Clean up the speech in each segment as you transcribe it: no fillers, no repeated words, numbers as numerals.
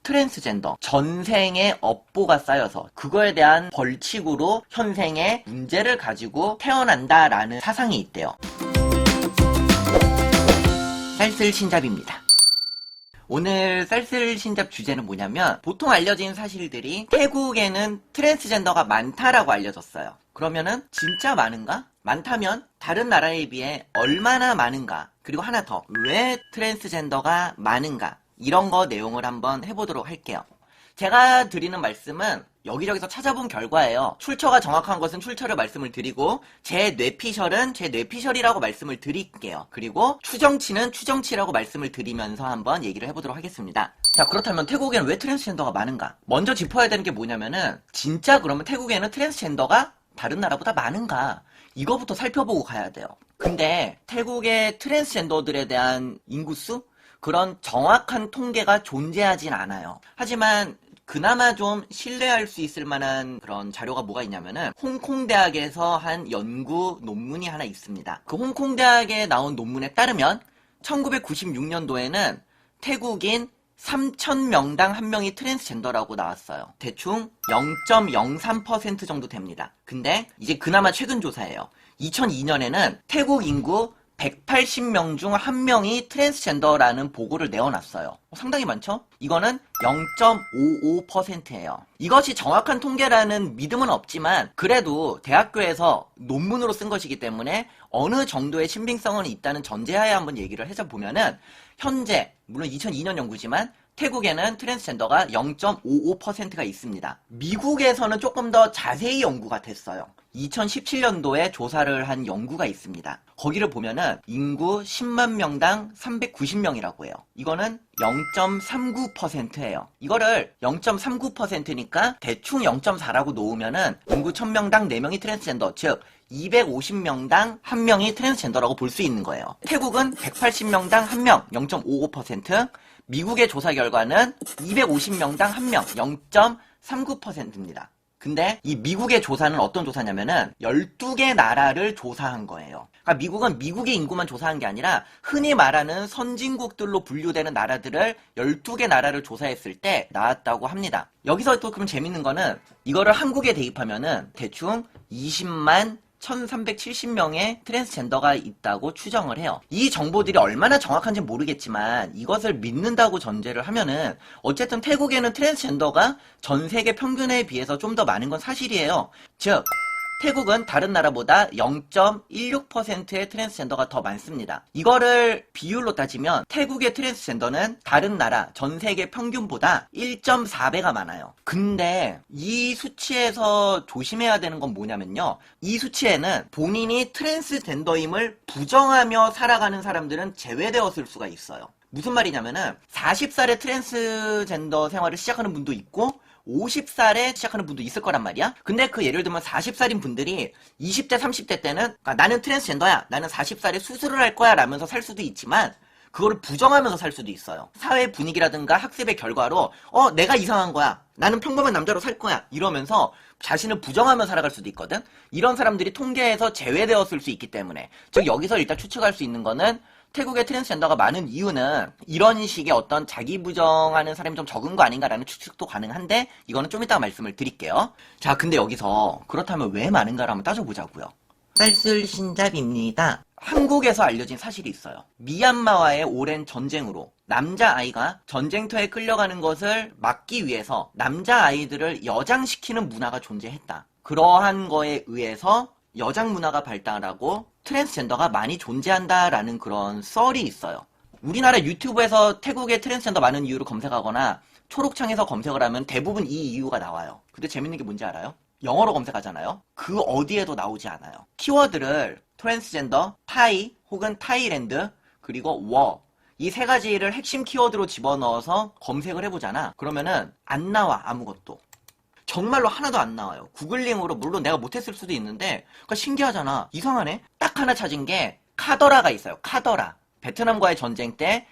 트랜스젠더, 전생의 업보가 쌓여서 그거에 대한 벌칙으로 현생에 문제를 가지고 태어난다라는 사상이 있대요. 쌀쓸신잡입니다. 오늘 쌀쓸신잡 주제는 뭐냐면, 보통 알려진 사실들이 태국에는 트랜스젠더가 많다라고 알려졌어요. 그러면은 진짜 많은가? 많다면 다른 나라에 비해 얼마나 많은가? 그리고 하나 더, 왜 트랜스젠더가 많은가? 이런 거 내용을 한번 해보도록 할게요. 제가 드리는 말씀은 여기저기서 찾아본 결과예요. 출처가 정확한 것은 출처를 말씀을 드리고, 제 뇌피셜은 제 뇌피셜이라고 말씀을 드릴게요. 그리고 추정치는 추정치라고 말씀을 드리면서 한번 얘기를 해보도록 하겠습니다. 자, 그렇다면 태국에는 왜 트랜스젠더가 많은가? 먼저 짚어야 되는 게 뭐냐면은, 진짜 그러면 태국에는 트랜스젠더가 다른 나라보다 많은가? 이거부터 살펴보고 가야 돼요. 근데 태국의 트랜스젠더들에 대한 인구수? 그런 정확한 통계가 존재하진 않아요. 하지만 그나마 좀 신뢰할 수 있을 만한 그런 자료가 뭐가 있냐면은, 홍콩대학에서 한 연구 논문이 하나 있습니다. 그 홍콩대학에 나온 논문에 따르면 1996년도에는 태국인 3,000명당 한 명이 트랜스젠더라고 나왔어요. 대충 0.03% 정도 됩니다. 근데 이제 그나마 최근 조사예요. 2002년에는 태국 인구 180명 중 1명이 트랜스젠더라는 보고를 내어놨어요. 상당히 많죠? 이거는 0.55%예요. 이것이 정확한 통계라는 믿음은 없지만, 그래도 대학교에서 논문으로 쓴 것이기 때문에 어느 정도의 신빙성은 있다는 전제하에 한번 얘기를 해보면은, 현재 물론 2002년 연구지만 태국에는 트랜스젠더가 0.55%가 있습니다. 미국에서는 조금 더 자세히 연구가 됐어요. 2017년도에 조사를 한 연구가 있습니다. 거기를 보면은 인구 10만 명당 390명이라고 해요. 이거는 0.39%예요. 이거를 0.39%니까 대충 0.4라고 놓으면은 인구 1000명당 4명이 트랜스젠더, 즉 250명당 1명이 트랜스젠더라고 볼 수 있는 거예요. 태국은 180명당 1명, 0.55%, 미국의 조사 결과는 250명당 1명, 0.39%입니다. 근데 이 미국의 조사는 어떤 조사냐면은 12개 나라를 조사한 거예요. 그러니까 미국은 미국의 인구만 조사한 게 아니라 흔히 말하는 선진국들로 분류되는 나라들을 12개 나라를 조사했을 때 나왔다고 합니다. 여기서 또 그럼 재밌는 거는, 이거를 한국에 대입하면은 대충 20만 1370명의 트랜스젠더가 있다고 추정을 해요. 이 정보들이 얼마나 정확한지 모르겠지만 이것을 믿는다고 전제를 하면은, 어쨌든 태국에는 트랜스젠더가 전 세계 평균에 비해서 좀 더 많은 건 사실이에요. 즉 태국은 다른 나라보다 0.16%의 트랜스젠더가 더 많습니다. 이거를 비율로 따지면 태국의 트랜스젠더는 다른 나라 전 세계 평균보다 1.4배가 많아요. 근데 이 수치에서 조심해야 되는 건 뭐냐면요, 이 수치에는 본인이 트랜스젠더임을 부정하며 살아가는 사람들은 제외되었을 수가 있어요. 무슨 말이냐면은 40살에 트랜스젠더 생활을 시작하는 분도 있고 50살에 시작하는 분도 있을 거란 말이야. 근데 그 예를 들면 40살인 분들이 20대 30대 때는, 그러니까 나는 트랜스젠더야, 나는 40살에 수술을 할 거야 라면서 살 수도 있지만, 그거를 부정하면서 살 수도 있어요. 사회 분위기라든가 학습의 결과로 내가 이상한 거야, 나는 평범한 남자로 살 거야 이러면서 자신을 부정하며 살아갈 수도 있거든. 이런 사람들이 통계에서 제외되었을 수 있기 때문에, 즉 여기서 일단 추측할 수 있는 거는, 태국의 트랜스젠더가 많은 이유는 이런 식의 어떤 자기 부정하는 사람이 좀 적은 거 아닌가라는 추측도 가능한데, 이거는 좀 이따가 말씀을 드릴게요. 자, 근데 여기서 그렇다면 왜 많은가를 한번 따져보자고요. 쌀쓸신잡입니다. 한국에서 알려진 사실이 있어요. 미얀마와의 오랜 전쟁으로 남자아이가 전쟁터에 끌려가는 것을 막기 위해서 남자아이들을 여장시키는 문화가 존재했다. 그러한 거에 의해서 여장 문화가 발달하고 트랜스젠더가 많이 존재한다라는 그런 썰이 있어요. 우리나라 유튜브에서 태국의 트랜스젠더 많은 이유를 검색하거나 초록창에서 검색을 하면 대부분 이 이유가 나와요. 근데 재밌는 게 뭔지 알아요? 영어로 검색하잖아요? 그 어디에도 나오지 않아요. 키워드를 트랜스젠더, 타이 혹은 타이랜드, 그리고 워, 이 세 가지를 핵심 키워드로 집어넣어서 검색을 해보잖아. 그러면은 안 나와, 아무것도. 정말로 하나도 안 나와요. 구글링으로, 물론 내가 못했을 수도 있는데, 그러니까 신기하잖아. 이상하네. 딱 하나 찾은 게 카더라가 있어요. 카더라. 베트남과의 전쟁 때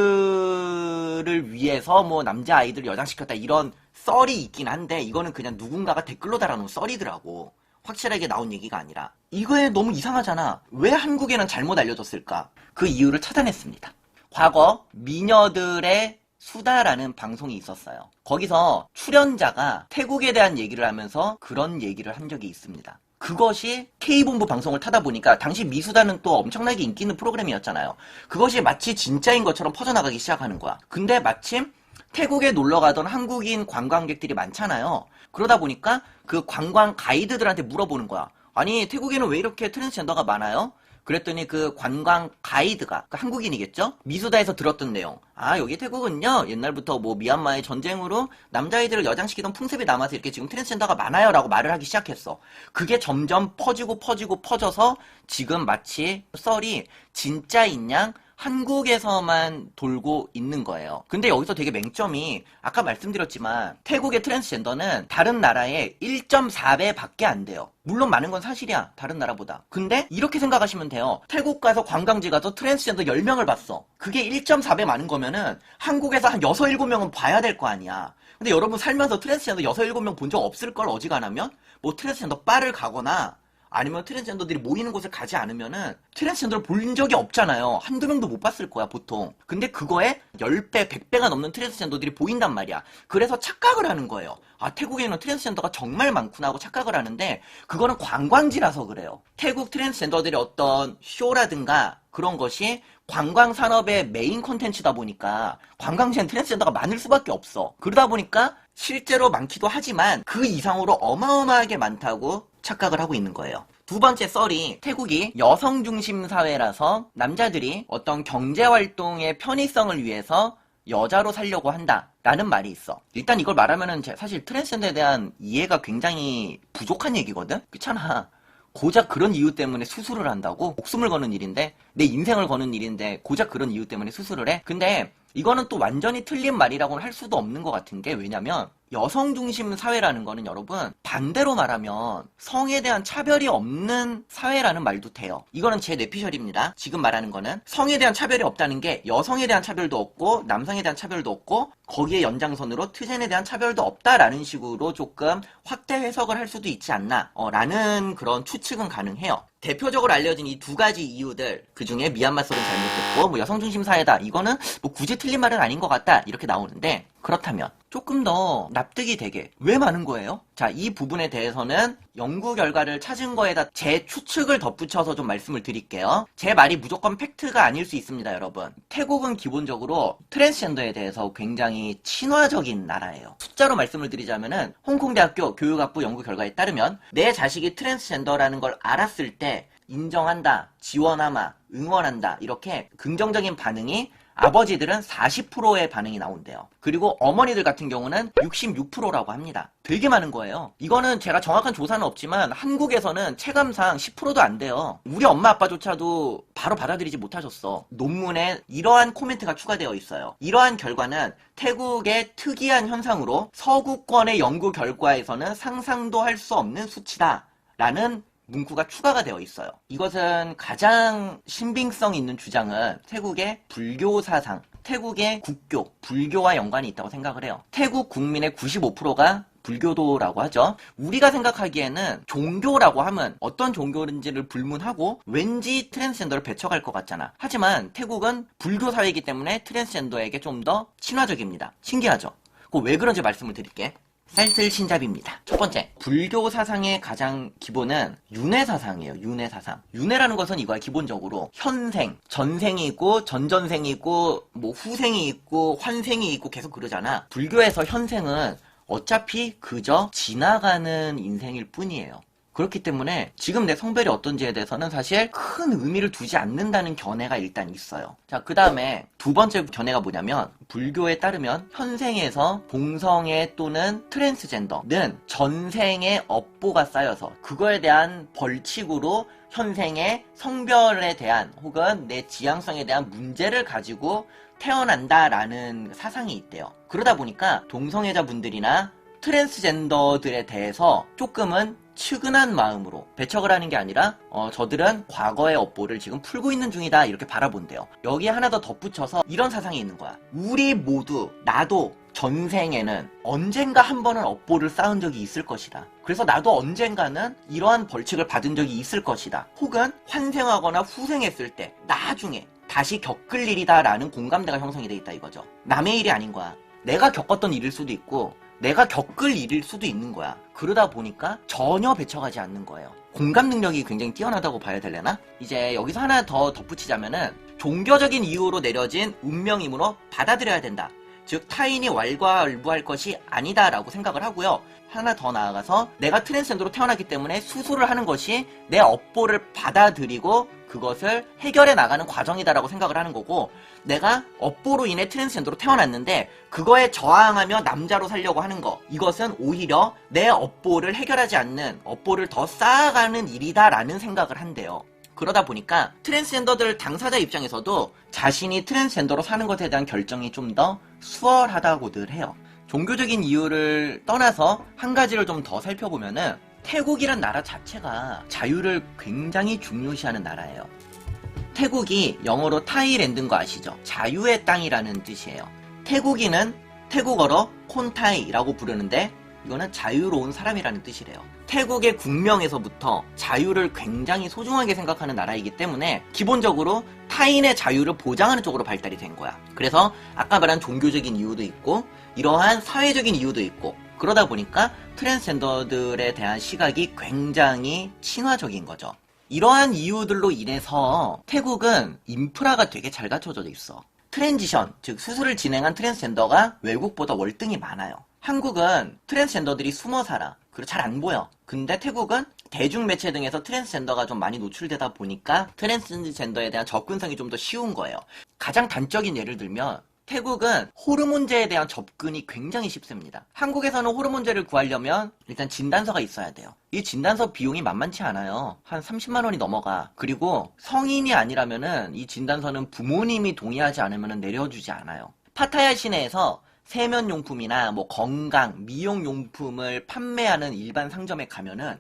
미군들을 위해서 뭐 남자아이들을 여장시켰다, 이런 썰이 있긴 한데, 이거는 그냥 누군가가 댓글로 달아놓은 썰이더라고. 확실하게 나온 얘기가 아니라. 이거에 너무 이상하잖아. 왜 한국에는 잘못 알려졌을까? 그 이유를 찾아냈습니다. 과거 미녀들의 수다라는 방송이 있었어요. 거기서 출연자가 태국에 대한 얘기를 하면서 그런 얘기를 한 적이 있습니다. 그것이 K본부 방송을 타다 보니까 당시 미수다는 또 엄청나게 인기 있는 프로그램이었잖아요. 그것이 마치 진짜인 것처럼 퍼져나가기 시작하는 거야. 근데 마침 태국에 놀러 가던 한국인 관광객들이 많잖아요. 그러다 보니까 그 관광 가이드들한테 물어보는 거야. 아니, 태국에는 왜 이렇게 트랜스젠더가 많아요? 그랬더니 그 관광 가이드가, 그 한국인이겠죠? 미수다에서 들었던 내용. 아, 여기 태국은요, 옛날부터 뭐 미얀마의 전쟁으로 남자아이들을 여장시키던 풍습이 남아서 이렇게 지금 트랜스젠더가 많아요. 라고 말을 하기 시작했어. 그게 점점 퍼져서 지금 마치 썰이 진짜인 양 한국에서만 돌고 있는 거예요. 근데 여기서 되게 맹점이 아까 말씀드렸지만 태국의 트랜스젠더는 다른 나라의 1.4배 밖에 안 돼요. 물론 많은 건 사실이야. 다른 나라보다. 근데 이렇게 생각하시면 돼요. 태국 가서 관광지 가서 트랜스젠더 10명을 봤어. 그게 1.4배 많은 거면은 한국에서 한 6, 7명은 봐야 될 거 아니야. 근데 여러분 살면서 트랜스젠더 6, 7명 본 적 없을걸 어지간하면? 뭐 트랜스젠더 바를 가거나 아니면 트랜스젠더들이 모이는 곳을 가지 않으면은 트랜스젠더를 본 적이 없잖아요. 한두 명도 못 봤을 거야, 보통. 근데 그거에 10배, 100배가 넘는 트랜스젠더들이 보인단 말이야. 그래서 착각을 하는 거예요. 아, 태국에는 트랜스젠더가 정말 많구나 하고 착각을 하는데 그거는 관광지라서 그래요. 태국 트랜스젠더들의 어떤 쇼라든가 그런 것이 관광 산업의 메인 콘텐츠다 보니까 관광지엔 트랜스젠더가 많을 수밖에 없어. 그러다 보니까 실제로 많기도 하지만 그 이상으로 어마어마하게 많다고 착각을 하고 있는 거예요. 두 번째 썰이 태국이 여성 중심 사회라서 남자들이 어떤 경제활동의 편의성을 위해서 여자로 살려고 한다라는 말이 있어. 일단 이걸 말하면은 사실 트랜스젠더에 대한 이해가 굉장히 부족한 얘기거든? 그렇잖아. 고작 그런 이유 때문에 수술을 한다고? 목숨을 거는 일인데, 내 인생을 거는 일인데 고작 그런 이유 때문에 수술을 해? 근데 이거는 또 완전히 틀린 말이라고는 할 수도 없는 것 같은 게, 왜냐면 여성 중심 사회라는 거는 여러분 반대로 말하면 성에 대한 차별이 없는 사회라는 말도 돼요. 이거는 제 뇌피셜입니다. 지금 말하는 거는 성에 대한 차별이 없다는 게 여성에 대한 차별도 없고 남성에 대한 차별도 없고 거기에 연장선으로 트젠에 대한 차별도 없다라는 식으로 조금 확대 해석을 할 수도 있지 않나 라는 그런 추측은 가능해요. 대표적으로 알려진 이 두 가지 이유들, 그 중에 미얀마 썰은 잘못됐고 뭐 여성 중심 사회다, 이거는 뭐 굳이 틀린 말은 아닌 것 같다 이렇게 나오는데, 그렇다면 조금 더 납득이 되게 왜 많은 거예요? 자, 이 부분에 대해서는 연구 결과를 찾은 거에다 제 추측을 덧붙여서 좀 말씀을 드릴게요. 제 말이 무조건 팩트가 아닐 수 있습니다, 여러분. 태국은 기본적으로 트랜스젠더에 대해서 굉장히 친화적인 나라예요. 숫자로 말씀을 드리자면은 홍콩대학교 교육학부 연구 결과에 따르면 내 자식이 트랜스젠더라는 걸 알았을 때 인정한다, 지원하마, 응원한다, 이렇게 긍정적인 반응이 아버지들은 40%의 반응이 나온대요. 그리고 어머니들 같은 경우는 66%라고 합니다. 되게 많은 거예요. 이거는 제가 정확한 조사는 없지만 한국에서는 체감상 10%도 안 돼요. 우리 엄마 아빠조차도 바로 받아들이지 못하셨어. 논문에 이러한 코멘트가 추가되어 있어요. 이러한 결과는 태국의 특이한 현상으로 서구권의 연구 결과에서는 상상도 할 수 없는 수치다 라는 문구가 추가가 되어 있어요. 이것은 가장 신빙성 있는 주장은 태국의 불교 사상, 태국의 국교, 불교와 연관이 있다고 생각을 해요. 태국 국민의 95%가 불교도라고 하죠. 우리가 생각하기에는 종교라고 하면 어떤 종교인지를 불문하고 왠지 트랜스젠더를 배척할 것 같잖아. 하지만 태국은 불교 사회이기 때문에 트랜스젠더에게 좀 더 친화적입니다. 신기하죠? 왜 그런지 말씀을 드릴게. 쌀쓸신잡입니다. 첫 번째, 불교 사상의 가장 기본은 윤회 사상이에요. 윤회 사상. 윤회라는 것은 이거야. 기본적으로 현생, 전생이 있고 전전생이 있고 뭐 후생이 있고 환생이 있고 계속 그러잖아. 불교에서 현생은 어차피 그저 지나가는 인생일 뿐이에요. 그렇기 때문에 지금 내 성별이 어떤지에 대해서는 사실 큰 의미를 두지 않는다는 견해가 일단 있어요. 자, 그 다음에 두 번째 견해가 뭐냐면, 불교에 따르면 현생에서 동성애 또는 트랜스젠더는 전생의 업보가 쌓여서 그거에 대한 벌칙으로 현생의 성별에 대한 혹은 내 지향성에 대한 문제를 가지고 태어난다라는 사상이 있대요. 그러다 보니까 동성애자분들이나 트랜스젠더들에 대해서 조금은 측은한 마음으로 배척을 하는 게 아니라 저들은 과거의 업보를 지금 풀고 있는 중이다 이렇게 바라본대요. 여기에 하나 더 덧붙여서 이런 사상이 있는 거야. 우리 모두, 나도 전생에는 언젠가 한 번은 업보를 쌓은 적이 있을 것이다. 그래서 나도 언젠가는 이러한 벌칙을 받은 적이 있을 것이다. 혹은 환생하거나 후생했을 때 나중에 다시 겪을 일이다라는 공감대가 형성이 돼 있다 이거죠. 남의 일이 아닌 거야. 내가 겪었던 일일 수도 있고 내가 겪을 일일 수도 있는 거야. 그러다 보니까 전혀 배척하지 않는 거예요. 공감 능력이 굉장히 뛰어나다고 봐야 되려나? 이제 여기서 하나 더 덧붙이자면은 종교적인 이유로 내려진 운명이므로 받아들여야 된다. 즉 타인이 왈가왈부할 것이 아니다라고 생각을 하고요. 하나 더 나아가서 내가 트랜스젠더로 태어났기 때문에 수술을 하는 것이 내 업보를 받아들이고 그것을 해결해 나가는 과정이다라고 생각을 하는 거고, 내가 업보로 인해 트랜스젠더로 태어났는데 그거에 저항하며 남자로 살려고 하는 거, 이것은 오히려 내 업보를 해결하지 않는, 업보를 더 쌓아가는 일이다라는 생각을 한대요. 그러다 보니까 트랜스젠더들 당사자 입장에서도 자신이 트랜스젠더로 사는 것에 대한 결정이 좀 더 수월하다고들 해요. 종교적인 이유를 떠나서 한 가지를 좀 더 살펴보면은 태국이란 나라 자체가 자유를 굉장히 중요시하는 나라예요. 태국이 영어로 타이랜드인 거 아시죠? 자유의 땅이라는 뜻이에요. 태국인은 태국어로 콘타이라고 부르는데 이거는 자유로운 사람이라는 뜻이래요. 태국의 국명에서부터 자유를 굉장히 소중하게 생각하는 나라이기 때문에 기본적으로 타인의 자유를 보장하는 쪽으로 발달이 된 거야. 그래서 아까 말한 종교적인 이유도 있고 이러한 사회적인 이유도 있고, 그러다 보니까 트랜스젠더들에 대한 시각이 굉장히 친화적인 거죠. 이러한 이유들로 인해서 태국은 인프라가 되게 잘 갖춰져 있어. 트랜지션, 즉 수술을 진행한 트랜스젠더가 외국보다 월등히 많아요. 한국은 트랜스젠더들이 숨어 살아. 그리고 잘 안 보여. 근데 태국은 대중매체 등에서 트랜스젠더가 좀 많이 노출되다 보니까 트랜스젠더에 대한 접근성이 좀 더 쉬운 거예요. 가장 단적인 예를 들면 태국은 호르몬제에 대한 접근이 굉장히 쉽습니다. 한국에서는 호르몬제를 구하려면 일단 진단서가 있어야 돼요. 이 진단서 비용이 만만치 않아요. 한 30만 원이 넘어가. 그리고 성인이 아니라면은 이 진단서는 부모님이 동의하지 않으면 내려주지 않아요. 파타야 시내에서 세면용품이나 뭐 건강, 미용용품을 판매하는 일반 상점에 가면은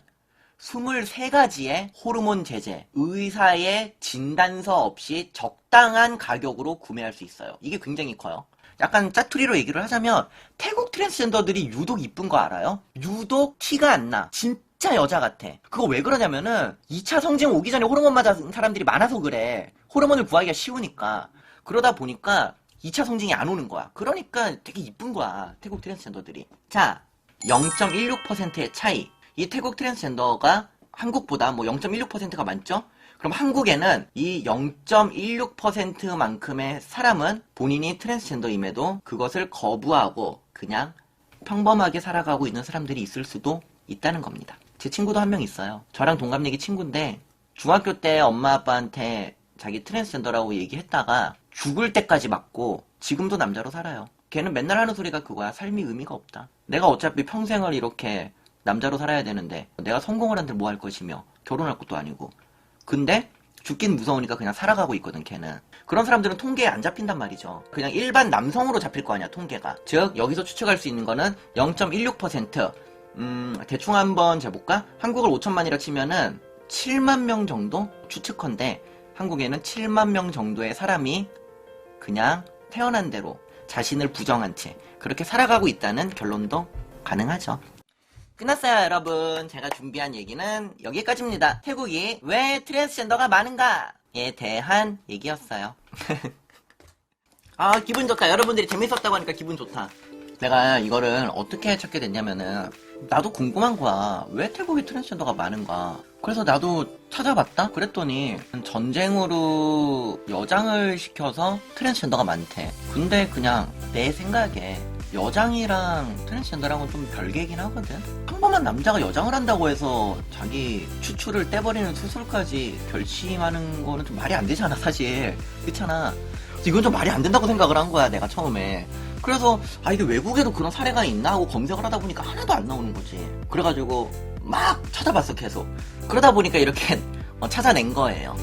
23가지의 호르몬 제제, 의사의 진단서 없이 적당한 가격으로 구매할 수 있어요. 이게 굉장히 커요. 약간 짜투리로 얘기를 하자면 태국 트랜스젠더들이 유독 이쁜 거 알아요? 유독 티가 안 나. 진짜 여자 같아. 그거 왜 그러냐면은 2차 성징 오기 전에 호르몬 맞은 사람들이 많아서 그래. 호르몬을 구하기가 쉬우니까. 그러다 보니까 2차 성징이 안 오는 거야. 그러니까 되게 이쁜 거야, 태국 트랜스젠더들이. 자, 0.16%의 차이. 이 태국 트랜스젠더가 한국보다 뭐 0.16%가 많죠? 그럼 한국에는 이 0.16%만큼의 사람은 본인이 트랜스젠더임에도 그것을 거부하고 그냥 평범하게 살아가고 있는 사람들이 있을 수도 있다는 겁니다. 제 친구도 한 명 있어요. 저랑 동갑내기 친구인데 중학교 때 엄마 아빠한테 자기 트랜스젠더라고 얘기했다가 죽을 때까지 맞고 지금도 남자로 살아요. 걔는 맨날 하는 소리가 그거야. 삶이 의미가 없다. 내가 어차피 평생을 이렇게 남자로 살아야 되는데 내가 성공을 한들 뭐 할 것이며 결혼할 것도 아니고, 근데 죽긴 무서우니까 그냥 살아가고 있거든 걔는. 그런 사람들은 통계에 안 잡힌단 말이죠. 그냥 일반 남성으로 잡힐 거 아니야 통계가. 즉 여기서 추측할 수 있는 거는 0.16%. 대충 한번 재볼까? 한국을 5천만이라 치면은 7만 명 정도? 추측컨대 한국에는 7만 명 정도의 사람이 그냥 태어난 대로 자신을 부정한 채 그렇게 살아가고 있다는 결론도 가능하죠. 끝났어요 여러분. 제가 준비한 얘기는 여기까지입니다. 태국이 왜 트랜스젠더가 많은가에 대한 얘기였어요. 아 기분 좋다. 여러분들이 재밌었다고 하니까 기분 좋다. 내가 이거를 어떻게 찾게 됐냐면은 나도 궁금한 거야. 왜 태국에 트랜스젠더가 많은가. 그래서 나도 찾아봤다? 그랬더니 전쟁으로 여장을 시켜서 트랜스젠더가 많대. 근데 그냥 내 생각에 여장이랑 트랜스젠더랑은 좀 별개긴 하거든. 평범한 남자가 여장을 한다고 해서 자기 추출을 떼버리는 수술까지 결심하는 거는 좀 말이 안 되잖아 사실. 그렇잖아. 이건 좀 말이 안 된다고 생각을 한 거야 내가 처음에. 그래서 이게 외국에도 그런 사례가 있나 하고 검색을 하다 보니까 하나도 안 나오는 거지. 그래가지고 막 찾아봤어 계속. 그러다 보니까 이렇게 찾아낸 거예요.